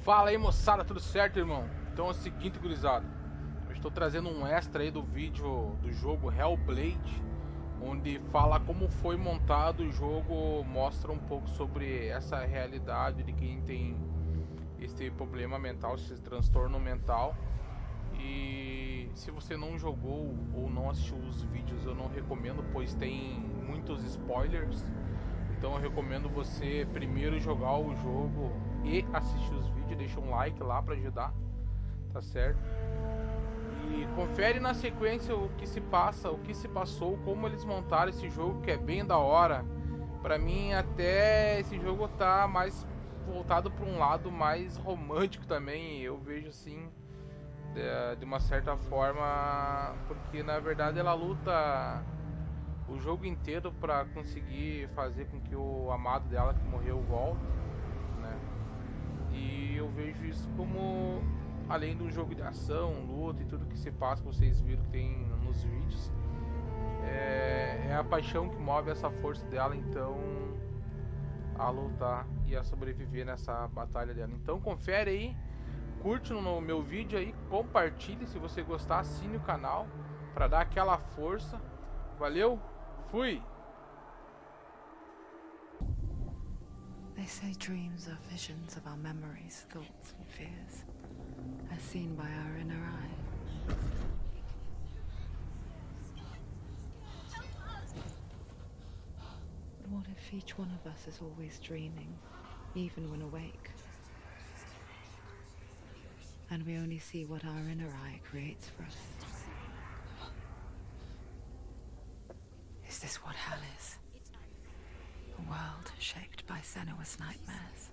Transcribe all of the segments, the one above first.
Fala aí, moçada, tudo certo, irmão? Então é o seguinte, gurizada, eu estou trazendo um extra aí do vídeo do jogo Hellblade, onde fala como foi montado o jogo, mostra um pouco sobre essa realidade de quem tem esse problema mental, esse transtorno mental. E se você não jogou ou não assistiu os vídeos, eu não recomendo, pois tem muitos spoilers. Então eu recomendo você primeiro jogar o jogo e assistir os vídeos. Deixa um like lá pra ajudar, tá certo? E confere na sequência o que se passa, o que se passou, como eles montaram esse jogo, que é bem da hora. Pra mim até esse jogo tá mais voltado para um lado mais romântico também. Eu vejo assim, de uma certa forma, porque na verdade ela luta o jogo inteiro para conseguir fazer com que o amado dela que morreu volte, né? E eu vejo isso como, além do jogo de ação, luta e tudo que se passa, que vocês viram que tem nos vídeos, é a paixão que move essa força dela, então, a lutar e a sobreviver nessa batalha dela. Então confere aí, curte no meu vídeo aí, compartilhe se você gostar, assine o canal para dar aquela força. Valeu, fui! They say dreams are visions of our memories, thoughts and fears, as seen by our inner eye. But what if each one of us is always dreaming, even when awake? And we only see what our inner eye creates for us. Is this what hell is? A world shaped by Senuas nightmares.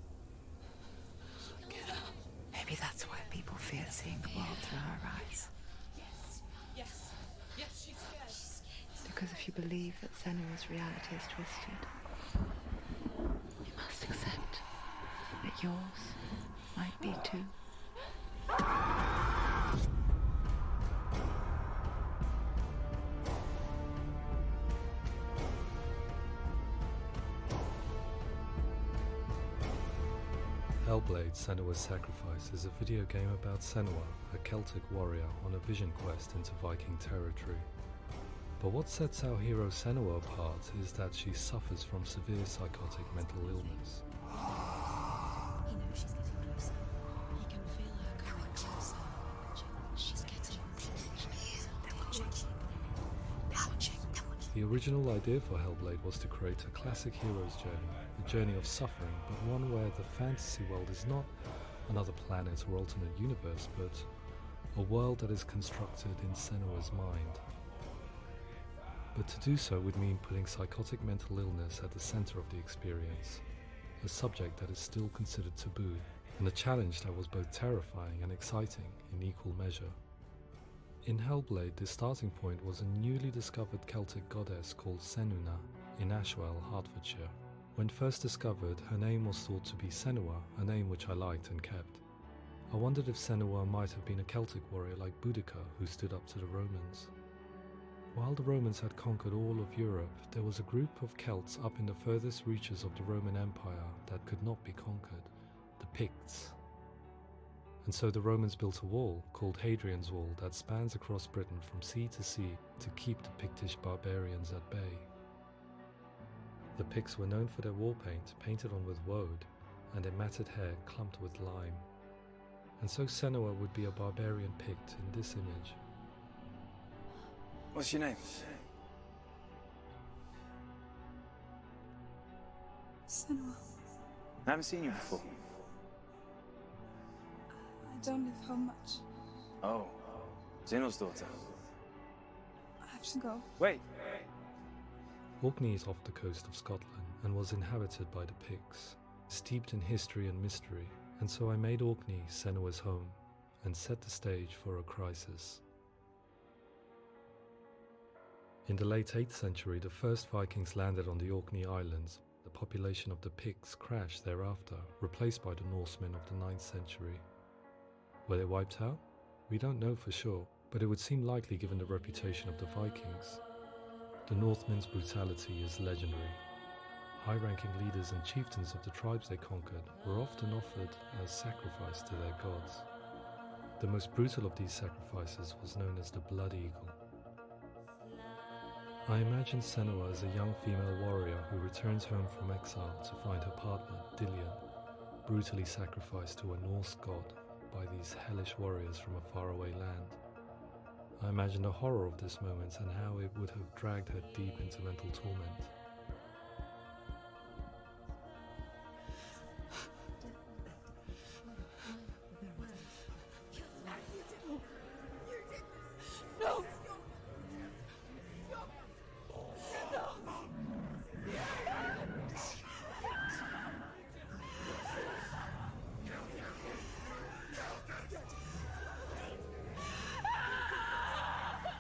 Maybe that's why people fear seeing the world through her eyes. Yes, she's scared. Because if you believe that Senua's reality is twisted, you must accept that yours might be too. Hellblade Senuas Sacrifice is a video game about Senua, a Celtic warrior on a vision quest into Viking territory. But what sets our hero Senua apart is that she suffers from severe psychotic mental illness. He knows she's getting closer. He can feel her coming closer. She's getting closer. They're watching. The original idea for Hellblade was to create a classic hero's journey, a journey of suffering, but one where the fantasy world is not another planet or alternate universe, but a world that is constructed in Senua's mind. But to do so would mean putting psychotic mental illness at the center of the experience, a subject that is still considered taboo, and a challenge that was both terrifying and exciting in equal measure. In Hellblade, the starting point was a newly discovered Celtic goddess called Senuna in Ashwell, Hertfordshire. When first discovered, her name was thought to be Senua, a name which I liked and kept. I wondered if Senua might have been a Celtic warrior like Boudica, who stood up to the Romans. While the Romans had conquered all of Europe, there was a group of Celts up in the furthest reaches of the Roman Empire that could not be conquered, the Picts. And so the Romans built a wall, called Hadrian's Wall, that spans across Britain from sea to sea to keep the Pictish barbarians at bay. The Picts were known for their war paint, painted on with woad, and their matted hair clumped with lime. And so Senua would be a barbarian Pict in this image. What's your name? Senua. I haven't seen you before. I don't live home much. Oh, Zeno's daughter. I have to go. Wait. Orkney is off the coast of Scotland and was inhabited by the Picts, steeped in history and mystery, and so I made Orkney Senua's home and set the stage for a crisis. In the late 8th century, the first Vikings landed on the Orkney Islands. The population of the Picts crashed thereafter, replaced by the Norsemen of the 9th century. Were they wiped out? We don't know for sure, but it would seem likely given the reputation of the Vikings. The Northmen's brutality is legendary. High-ranking leaders and chieftains of the tribes they conquered were often offered as sacrifice to their gods. The most brutal of these sacrifices was known as the Blood Eagle. I imagine Senua as a young female warrior who returns home from exile to find her partner, Dillion, brutally sacrificed to a Norse god by these hellish warriors from a faraway land. I imagine the horror of this moment and how it would have dragged her deep into mental torment.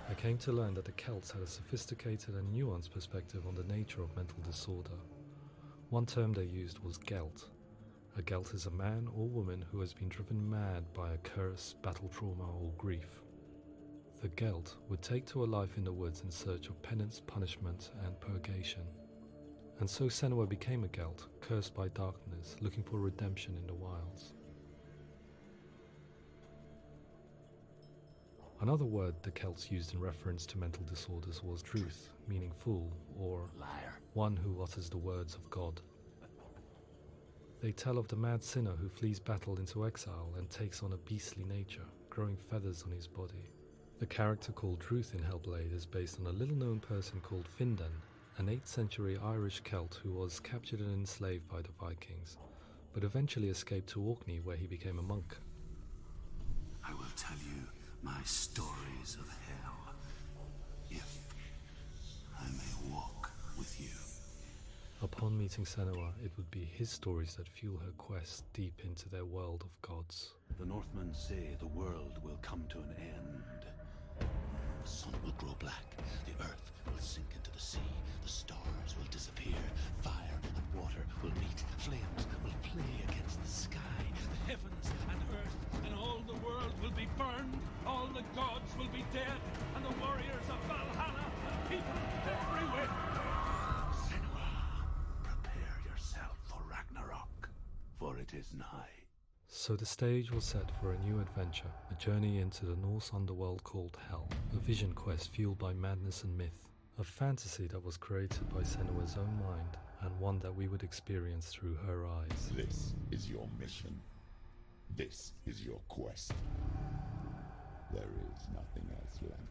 I came to learn that the Celts had a sophisticated and nuanced perspective on the nature of mental disorder. One term they used was Gelt. A Gelt is a man or woman who has been driven mad by a curse, battle trauma, or grief. The Gelt would take to a life in the woods in search of penance, punishment, and purgation. And so Senua became a Gelt, cursed by darkness, looking for redemption in the wilds. Another word the Celts used in reference to mental disorders was Druth, meaning fool, or liar, one who utters the words of God. They tell of the mad sinner who flees battle into exile and takes on a beastly nature, growing feathers on his body. The character called Druth in Hellblade is based on a little-known person called Findan, an 8th century Irish Celt who was captured and enslaved by the Vikings, but eventually escaped to Orkney where he became a monk. I will tell you my stories of hell, if I may walk with you. Upon meeting Senua, it would be his stories that fuel her quest deep into their world of gods. The Northmen say the world will come to an end. The sun will grow black, the earth will sink into the sea, the stars will disappear, fire and water will meet, flames will play against the sky, the heavens and earth and all the world will be burned, all the gods will be dead, and the warriors of Valhalla and people everywhere. Senua, prepare yourself for Ragnarok, for it is nigh. So the stage was set for a new adventure, a journey into the Norse underworld called Hell, a vision quest fueled by madness and myth, a fantasy that was created by Senua's own mind, and one that we would experience through her eyes. This is your mission. This is your quest. There is nothing else left.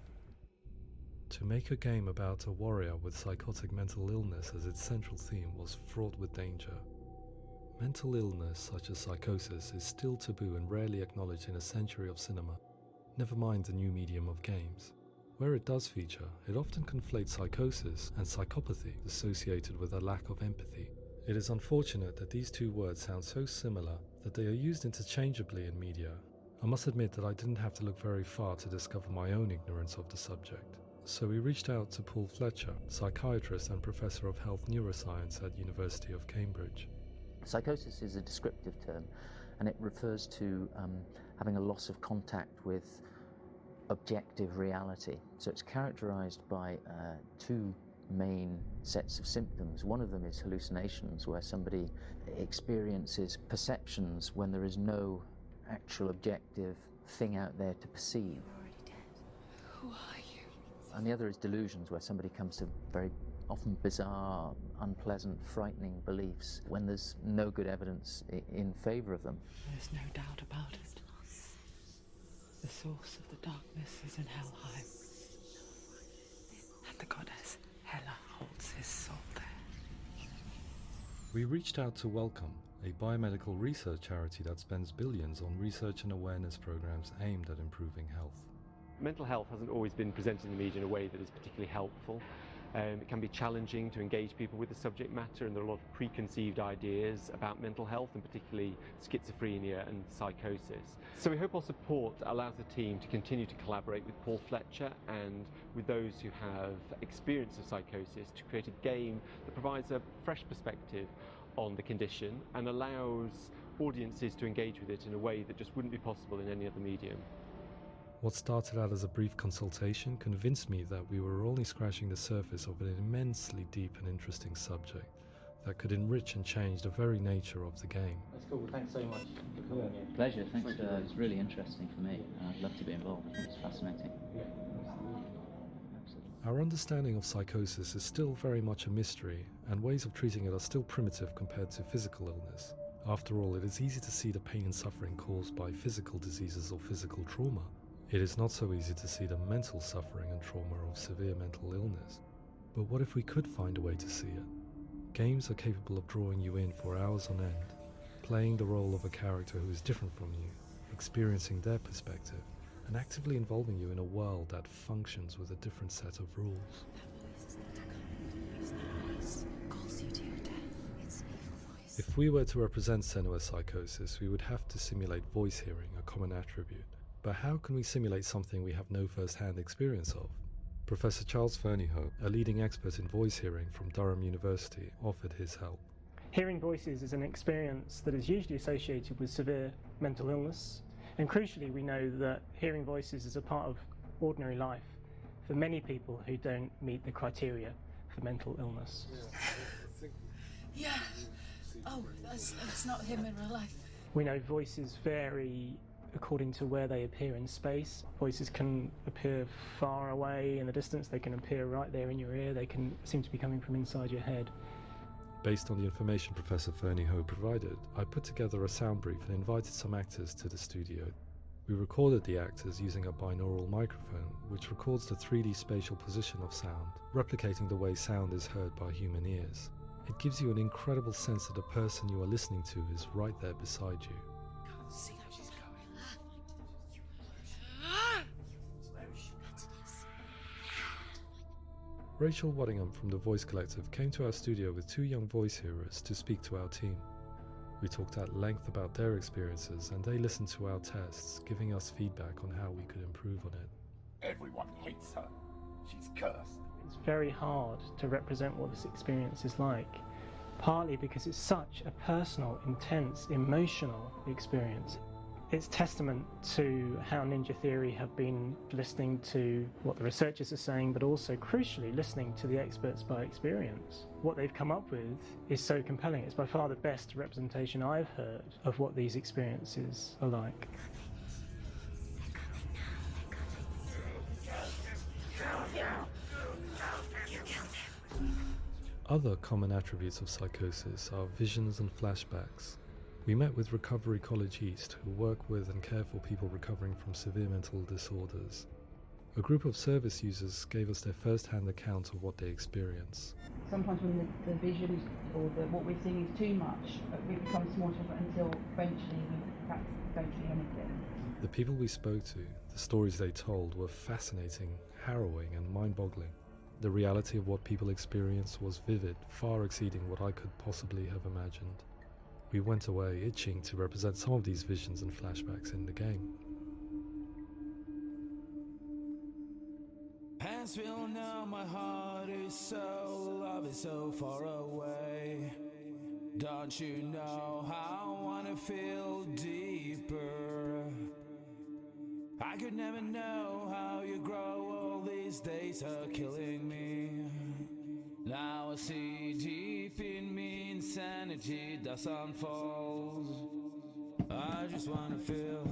To make a game about a warrior with psychotic mental illness as its central theme was fraught with danger. Mental illness, such as psychosis, is still taboo and rarely acknowledged in a century of cinema, never mind the new medium of games. Where it does feature, it often conflates psychosis and psychopathy associated with a lack of empathy. It is unfortunate that these two words sound so similar that they are used interchangeably in media. I must admit that I didn't have to look very far to discover my own ignorance of the subject. So we reached out to Paul Fletcher, psychiatrist and professor of health neuroscience at University of Cambridge. Psychosis is a descriptive term, and it refers to having a loss of contact with objective reality. So it's characterized by two main sets of symptoms. One of them is hallucinations, where somebody experiences perceptions when there is no actual objective thing out there to perceive. You're already dead. Who are you? And the other is delusions, where somebody comes to very often bizarre, unpleasant, frightening beliefs when there's no good evidence in favor of them. There's no doubt about it. The source of the darkness is in Helheim. And the goddess Hela holds his soul there. We reached out to Welcome, a biomedical research charity that spends billions on research and awareness programs aimed at improving health. Mental health hasn't always been presented in the media in a way that is particularly helpful. It can be challenging to engage people with the subject matter, and there are a lot of preconceived ideas about mental health, and particularly schizophrenia and psychosis. So we hope our support allows the team to continue to collaborate with Paul Fletcher and with those who have experience of psychosis to create a game that provides a fresh perspective on the condition and allows audiences to engage with it in a way that just wouldn't be possible in any other medium. What started out as a brief consultation convinced me that we were only scratching the surface of an immensely deep and interesting subject. that could enrich and change the very nature of the game. That's cool. Thanks so much for coming here. Pleasure. Thanks. It's really interesting for me. I'd love to be involved. I think it's fascinating. Our understanding of psychosis is still very much a mystery, and ways of treating it are still primitive compared to physical illness. After all, it is easy to see the pain and suffering caused by physical diseases or physical trauma. It is not so easy to see the mental suffering and trauma of severe mental illness. But what if we could find a way to see it? Games are capable of drawing you in for hours on end, playing the role of a character who is different from you, experiencing their perspective, and actively involving you in a world that functions with a different set of rules. If we were to represent Senuas Psychosis, we would have to simulate voice hearing, a common attribute. But how can we simulate something we have no first-hand experience of? Professor Charles Fernyhough, a leading expert in voice hearing from Durham University, offered his help. Hearing voices is an experience that is usually associated with severe mental illness, and crucially we know that hearing voices is a part of ordinary life for many people who don't meet the criteria for mental illness. Yeah. Oh, that's not him in real life. We know voices vary according to where they appear in space. Voices can appear far away in the distance, they can appear right there in your ear, they can seem to be coming from inside your head. Based on the information Professor Fernyhough provided, I put together a sound brief and invited some actors to the studio. We recorded the actors using a binaural microphone, which records the 3D spatial position of sound, replicating the way sound is heard by human ears. It gives you an incredible sense that the person you are listening to is right there beside you. Can't see how she's going. Rachel Waddingham from the Voice Collective came to our studio with 2 young voice hearers to speak to our team. We talked at length about their experiences and they listened to our tests, giving us feedback on how we could improve on it. Everyone hates her. She's cursed. It's very hard to represent what this experience is like, partly because it's such a personal, intense, emotional experience. It's testament to how Ninja Theory have been listening to what the researchers are saying, but also crucially listening to the experts by experience. What they've come up with is so compelling. It's by far the best representation I've heard of what these experiences are like. Other common attributes of psychosis are visions and flashbacks. We met with Recovery College East, who work with and care for people recovering from severe mental disorders. A group of service users gave us their first-hand account of what they experience. Sometimes when the visions or what we're seeing is too much, it becomes more difficult until eventually we perhaps don't see anything. The people we spoke to, the stories they told, were fascinating, harrowing and mind-boggling. The reality of what people experienced was vivid, far exceeding what I could possibly have imagined. We went away itching to represent some of these visions and flashbacks in the game. Hands feel now, my heart is so, love is so far away. Don't you know how I wanna feel deeper? I could never know how you grow, all these days are killing me. Now I see deep in me insanity does unfold. I just wanna feel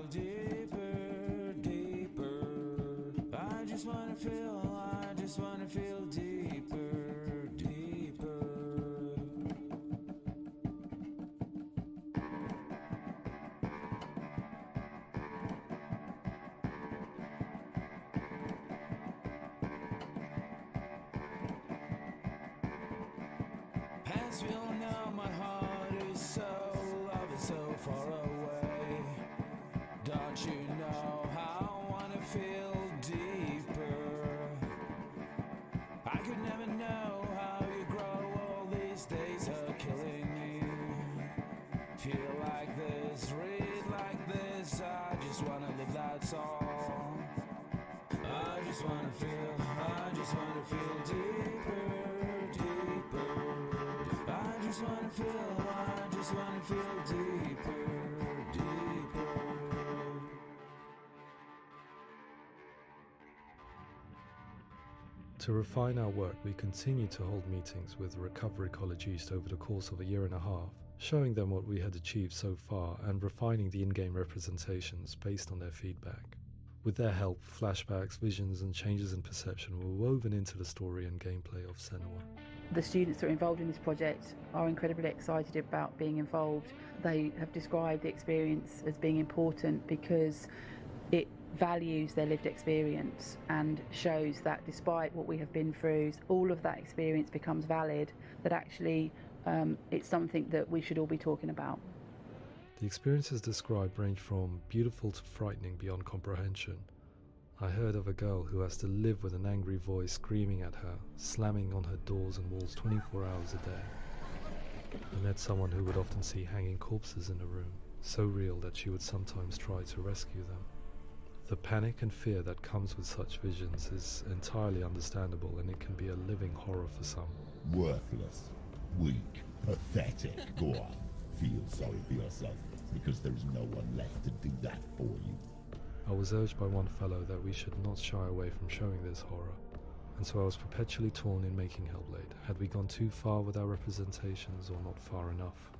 deeper, deeper. I just wanna feel deeper, deeper. Hands feel now, my heart is so, love is so far away. Don't you know how I wanna feel deeper? I could never know how you grow, all these days are killing me. Feel like this, read like this, I just wanna live, that's all. I just wanna feel deeper, deeper. I just wanna feel deeper, deeper. To refine our work, we continue to hold meetings with Recovery College East over the course of a year and a half, showing them what we had achieved so far and refining the in-game representations based on their feedback. With their help, flashbacks, visions and changes in perception were woven into the story and gameplay of Senua. The students that are involved in this project are incredibly excited about being involved. They have described the experience as being important because it values their lived experience and shows that despite what we have been through, all of that experience becomes valid, that actually it's something that we should all be talking about. The experiences described range from beautiful to frightening beyond comprehension. I heard of a girl who has to live with an angry voice screaming at her, slamming on her doors and walls 24 hours a day. I met someone who would often see hanging corpses in a room, so real that she would sometimes try to rescue them. The panic and fear that comes with such visions is entirely understandable, and it can be a living horror for some. Worthless, weak, pathetic. Go on, feel sorry for yourself, because there's no one left to do that for you. I was urged by one fellow that we should not shy away from showing this horror, and so I was perpetually torn in making Hellblade. Had we gone too far with our representations or not far enough?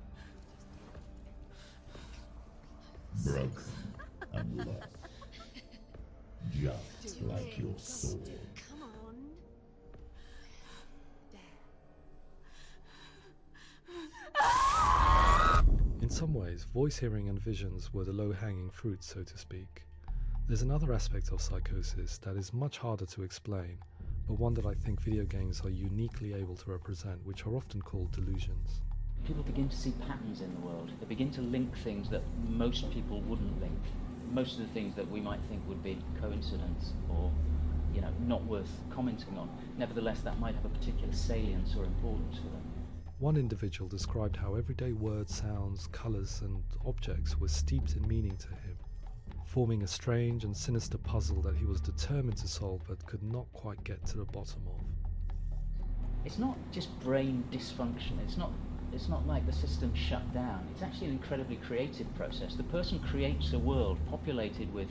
Broken and lost. Just like your soul. Come on. In some ways, voice hearing and visions were the low-hanging fruit, so to speak. There's another aspect of psychosis that is much harder to explain, but one that I think video games are uniquely able to represent, which are often called delusions. People begin to see patterns in the world. They begin to link things that most people wouldn't link. Most of the things that we might think would be coincidence or, not worth commenting on. Nevertheless, that might have a particular salience or importance for them. One individual described how everyday words, sounds, colours and objects were steeped in meaning to him, forming a strange and sinister puzzle that he was determined to solve but could not quite get to the bottom of. It's not just brain dysfunction. It's not like the system shut down. It's actually an incredibly creative process. The person creates a world populated with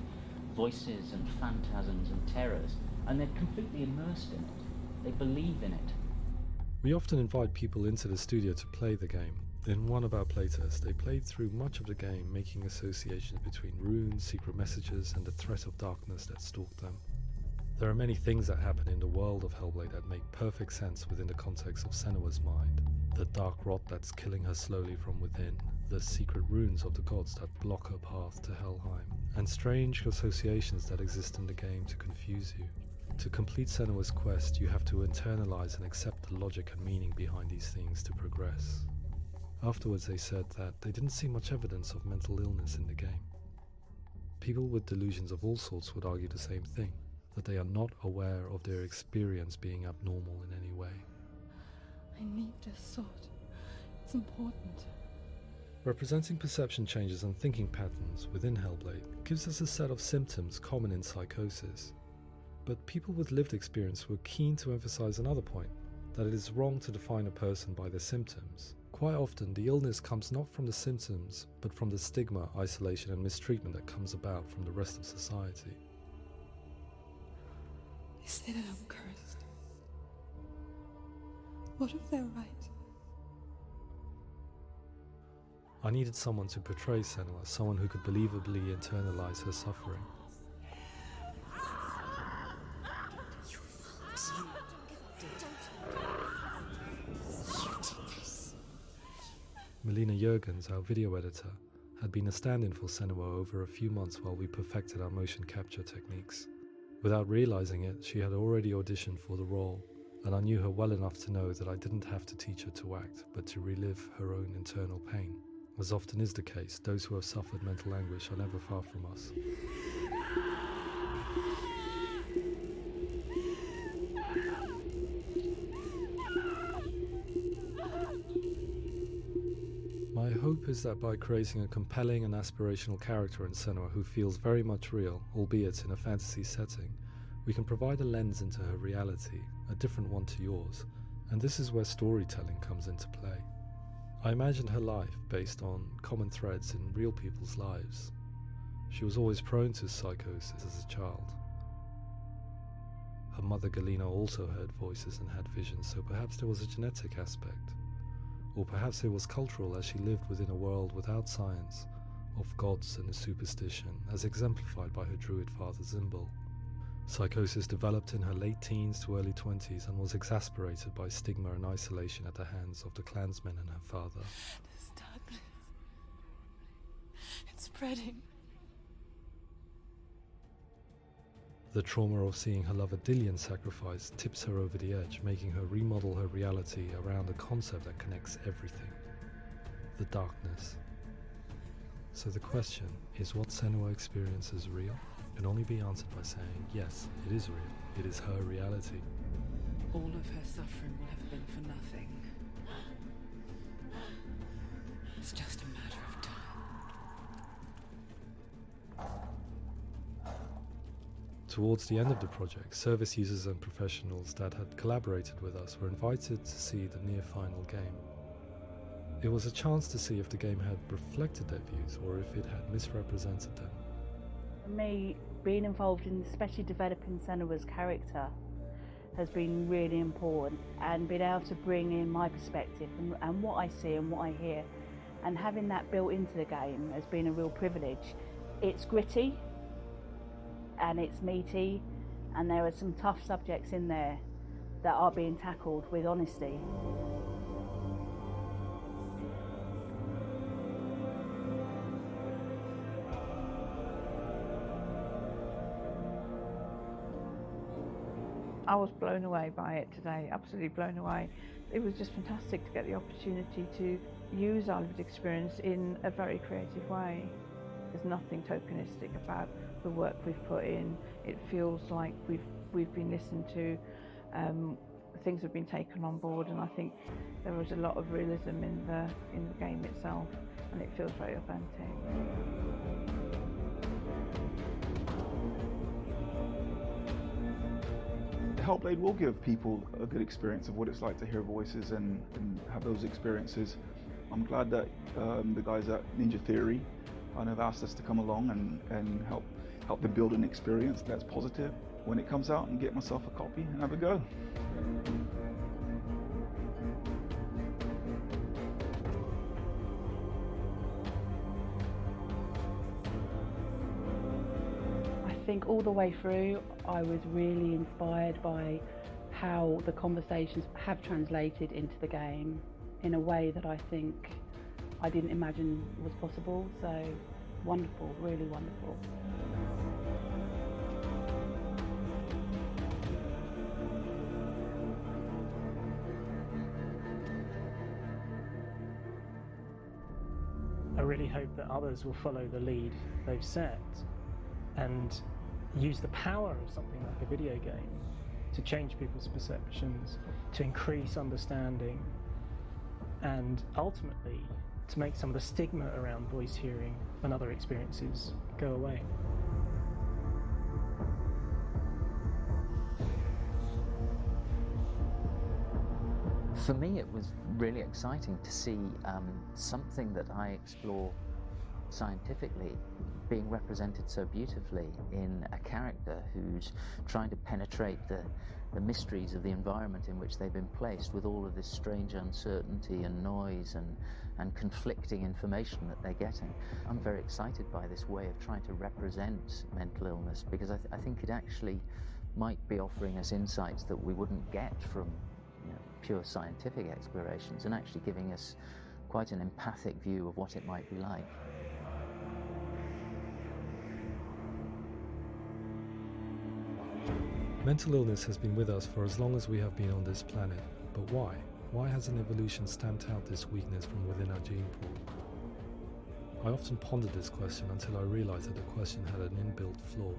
voices and phantasms and terrors, and they're completely immersed in it. They believe in it. We often invite people into the studio to play the game. In one of our playtests, they played through much of the game, making associations between runes, secret messages, and the threat of darkness that stalked them. There are many things that happen in the world of Hellblade that make perfect sense within the context of Senua's mind. The dark rot that's killing her slowly from within, the secret runes of the gods that block her path to Helheim, and strange associations that exist in the game to confuse you. To complete Senua's quest, you have to internalize and accept the logic and meaning behind these things to progress. Afterwards they said that they didn't see much evidence of mental illness in the game. People with delusions of all sorts would argue the same thing, that they are not aware of their experience being abnormal in any way. I need this sword. It's important. Representing perception changes and thinking patterns within Hellblade gives us a set of symptoms common in psychosis. But people with lived experience were keen to emphasize another point, that it is wrong to define a person by their symptoms. Quite often, the illness comes not from the symptoms, but from the stigma, isolation and mistreatment that comes about from the rest of society. They say that I'm cursed. What if they're right? I needed someone to portray Senua, someone who could believably internalize her suffering. Melina Jurgens, our video editor, had been a stand-in for Senua over a few months while we perfected our motion capture techniques. Without realizing it, she had already auditioned for the role, and I knew her well enough to know that I didn't have to teach her to act, but to relive her own internal pain. As often is the case, those who have suffered mental anguish are never far from us. My hope is that by creating a compelling and aspirational character in Senua who feels very much real, albeit in a fantasy setting, we can provide a lens into her reality, a different one to yours, and this is where storytelling comes into play. I imagined her life based on common threads in real people's lives. She was always prone to psychosis as a child. Her Her mother Galina also heard voices and had visions, so perhaps there was a genetic aspect. Or perhaps it was cultural, as she lived within a world without science, of gods and a superstition, as exemplified by her druid father Zimbal. Psychosis developed in her late teens to early 20s and was exasperated by stigma and isolation at the hands of the clansmen and her father. This darkness. It's spreading. The trauma of seeing her lover Dillian sacrificed tips her over the edge, making her remodel her reality around a concept that connects everything: the darkness. So the question is, what Senua experiences real? Can only be answered by saying, yes, it is real. It is her reality. All of her suffering will have been for nothing. It's just a matter of time. Towards the end of the project, service users and professionals that had collaborated with us were invited to see the near-final game. It was a chance to see if the game had reflected their views or if it had misrepresented them. For me, being involved in especially developing Senua's character has been really important, and being able to bring in my perspective and what I see and what I hear, and having that built into the game has been a real privilege. It's gritty and it's meaty, and there are some tough subjects in there that are being tackled with honesty. I was blown away by it today, absolutely blown away. It was just fantastic to get the opportunity to use our lived experience in a very creative way. There's nothing tokenistic about the work we've put in. It feels like we've been listened to, things have been taken on board, and I think there was a lot of realism in the game itself, and it feels very authentic. Hellblade will give people a good experience of what it's like to hear voices and have those experiences. I'm glad that the guys at Ninja Theory have asked us to come along and help them build an experience that's positive when it comes out, and get myself a copy and have a go. I think all the way through I was really inspired by how the conversations have translated into the game in a way that I think I didn't imagine was possible. So wonderful, really wonderful. I really hope that others will follow the lead they've set and use the power of something like a video game to change people's perceptions, to increase understanding, and ultimately to make some of the stigma around voice hearing and other experiences go away. For me, it was really exciting to see something that I explore scientifically being represented so beautifully in a character who's trying to penetrate the mysteries of the environment in which they've been placed, with all of this strange uncertainty and noise and conflicting information that they're getting. I'm very excited by this way of trying to represent mental illness, because I think it actually might be offering us insights that we wouldn't get from pure scientific explorations, and actually giving us quite an empathic view of what it might be like. Mental illness has been with us for as long as we have been on this planet, but why? Why hasn't evolution stamped out this weakness from within our gene pool? I often pondered this question until I realized that the question had an inbuilt flaw.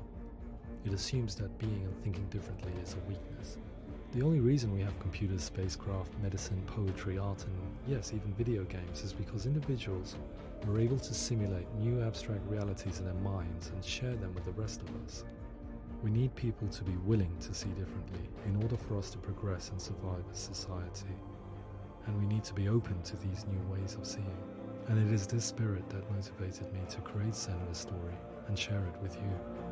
It assumes that being and thinking differently is a weakness. The only reason we have computers, spacecraft, medicine, poetry, art, and yes, even video games is because individuals are able to simulate new abstract realities in their minds and share them with the rest of us. We need people to be willing to see differently in order for us to progress and survive as society. And we need to be open to these new ways of seeing. And it is this spirit that motivated me to create Senua's story and share it with you.